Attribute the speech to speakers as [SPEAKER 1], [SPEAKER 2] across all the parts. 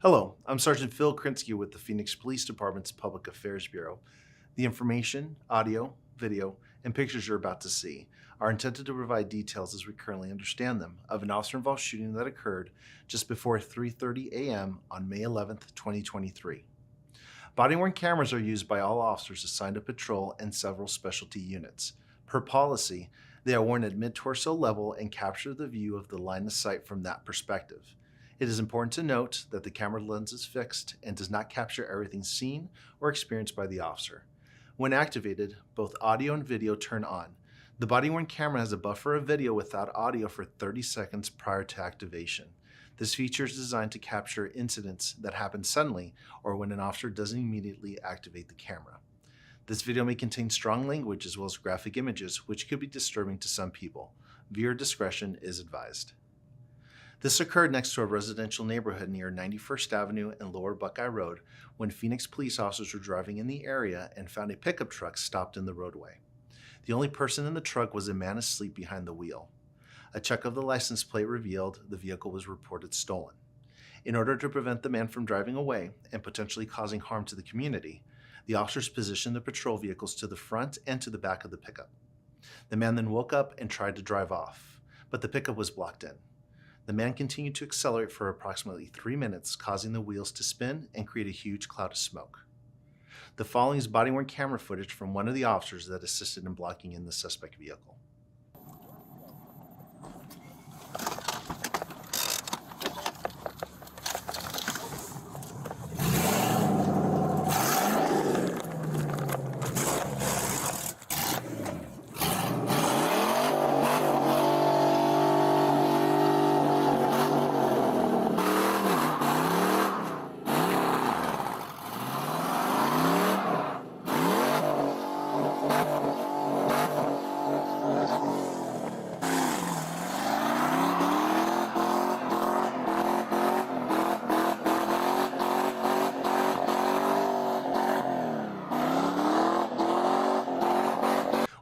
[SPEAKER 1] Hello, I'm Sergeant Phil Krinsky with the Phoenix Police Department's Public Affairs Bureau. The information, audio, video, and pictures you're about to see are intended to provide details as we currently understand them of an officer-involved shooting that occurred just before 3:30 a.m. on May 11th, 2023. Body-worn cameras are used by all officers assigned to patrol and several specialty units. Per policy, they are worn at mid-torso level and capture the view of the line of sight from that perspective. It is important to note that the camera lens is fixed and does not capture everything seen or experienced by the officer. When activated, both audio and video turn on. The body-worn camera has a buffer of video without audio for 30 seconds prior to activation. This feature is designed to capture incidents that happen suddenly or when an officer doesn't immediately activate the camera. This video may contain strong language as well as graphic images, which could be disturbing to some people. Viewer discretion is advised. This occurred next to a residential neighborhood near 91st Avenue and Lower Buckeye Road when Phoenix police officers were driving in the area and found a pickup truck stopped in the roadway. The only person in the truck was a man asleep behind the wheel. A check of the license plate revealed the vehicle was reported stolen. In order to prevent the man from driving away and potentially causing harm to the community, the officers positioned the patrol vehicles to the front and to the back of the pickup. The man then woke up and tried to drive off, but the pickup was blocked in. The man continued to accelerate for approximately 3 minutes, causing the wheels to spin and create a huge cloud of smoke. The following is body-worn camera footage from one of the officers that assisted in blocking in the suspect vehicle.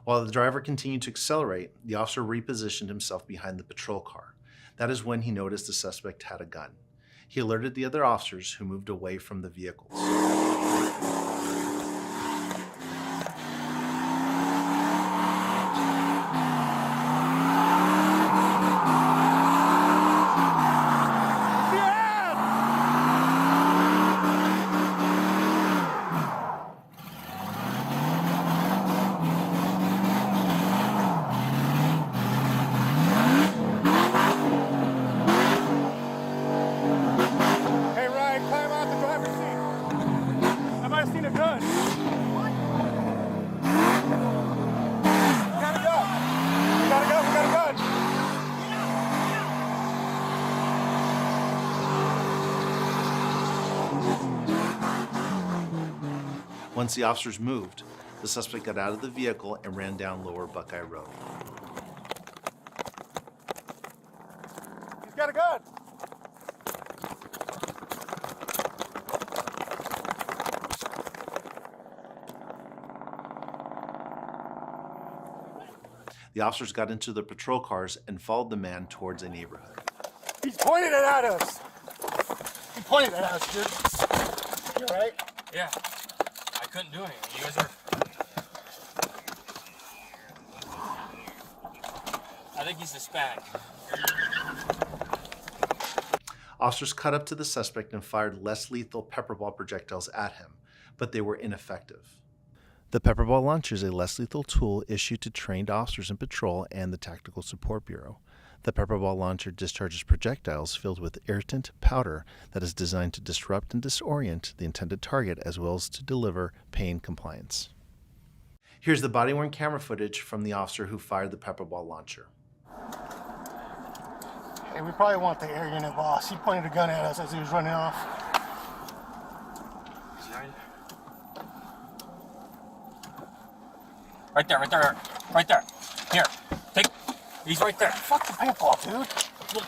[SPEAKER 1] While the driver continued to accelerate, the officer repositioned himself behind the patrol car. That is when he noticed the suspect had a gun. He alerted the other officers who moved away from the vehicles.
[SPEAKER 2] Seen a gun. We gotta go. We got a gun.
[SPEAKER 1] Once the officers moved, the suspect got out of the vehicle and ran down Lower Buckeye Road.
[SPEAKER 2] He's got a gun.
[SPEAKER 1] The officers got into the patrol cars and followed the man towards a neighborhood.
[SPEAKER 2] He's pointing it at us. He pointed it at us, dude. You all right?
[SPEAKER 3] Yeah. I couldn't do anything. You guys are... I think he's Hispanic.
[SPEAKER 1] Officers cut up to the suspect and fired less lethal pepper ball projectiles at him, but they were ineffective. The pepper ball launcher is a less lethal tool issued to trained officers in patrol and the Tactical Support Bureau. The pepper ball launcher discharges projectiles filled with irritant powder that is designed to disrupt and disorient the intended target as well as to deliver pain compliance. Here's the body-worn camera footage from the officer who fired the pepper ball launcher.
[SPEAKER 2] Hey, we probably want the air unit boss. He pointed a gun at us as he was running off.
[SPEAKER 3] Right there. Here, take. He's right there.
[SPEAKER 2] Fuck the paintball, dude.
[SPEAKER 3] Look.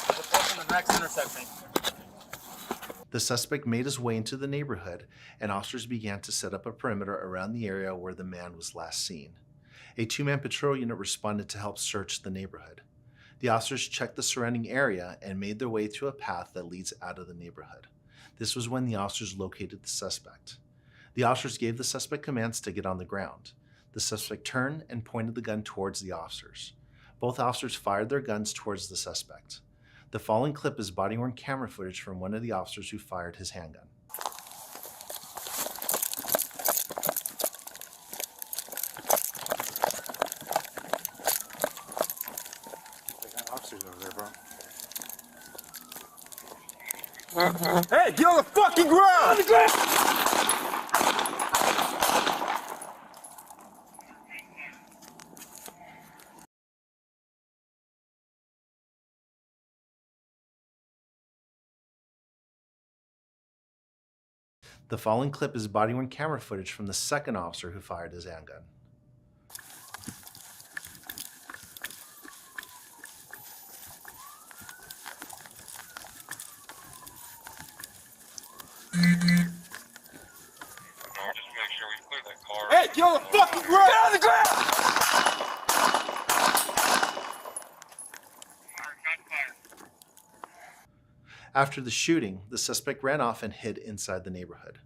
[SPEAKER 3] There's a truck in the next intersection.
[SPEAKER 1] The suspect made his way into the neighborhood, and officers began to set up a perimeter around the area where the man was last seen. A 2-man patrol unit responded to help search the neighborhood. The officers checked the surrounding area and made their way through a path that leads out of the neighborhood. This was when the officers located the suspect. The officers gave the suspect commands to get on the ground. The suspect turned and pointed the gun towards the officers. Both officers fired their guns towards the suspect. The following clip is body-worn camera footage from one of the officers who fired his handgun.
[SPEAKER 2] They got officers over there, bro. Hey, get on the fucking ground! On the ground!
[SPEAKER 1] The following clip is body-worn camera footage from the second officer who fired his handgun.
[SPEAKER 4] Just make sure we clear that car.
[SPEAKER 2] Hey, get on the fucking ground! Get on the ground!
[SPEAKER 4] Gunfire.
[SPEAKER 1] After the shooting, the suspect ran off and hid inside the neighborhood.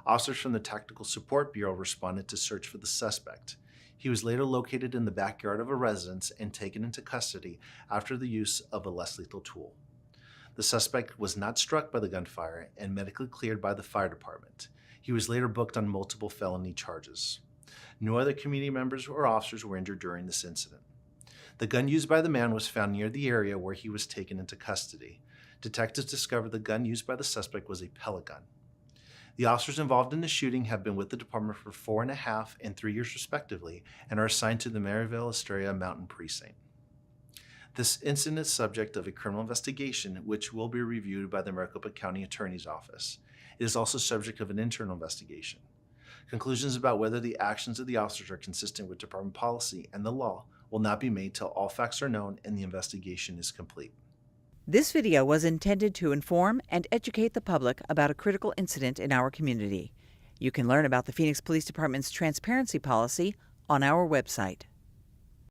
[SPEAKER 1] Officers from the Tactical Support Bureau responded to search for the suspect. He was later located in the backyard of a residence and taken into custody after the use of a less lethal tool. The suspect was not struck by the gunfire and medically cleared by the fire department. He was later booked on multiple felony charges. No other community members or officers were injured during this incident. The gun used by the man was found near the area where he was taken into custody. Detectives discovered the gun used by the suspect was a pellet gun. The officers involved in the shooting have been with the department for 4.5 and 3 years respectively and are assigned to the Maryville-Astoria Mountain Precinct. This incident is subject of a criminal investigation which will be reviewed by the Maricopa County Attorney's Office. It is also subject of an internal investigation. Conclusions about whether the actions of the officers are consistent with department policy and the law will not be made till all facts are known and the investigation is complete.
[SPEAKER 5] This video was intended to inform and educate the public about a critical incident in our community. You can learn about the Phoenix Police Department's transparency policy on our website.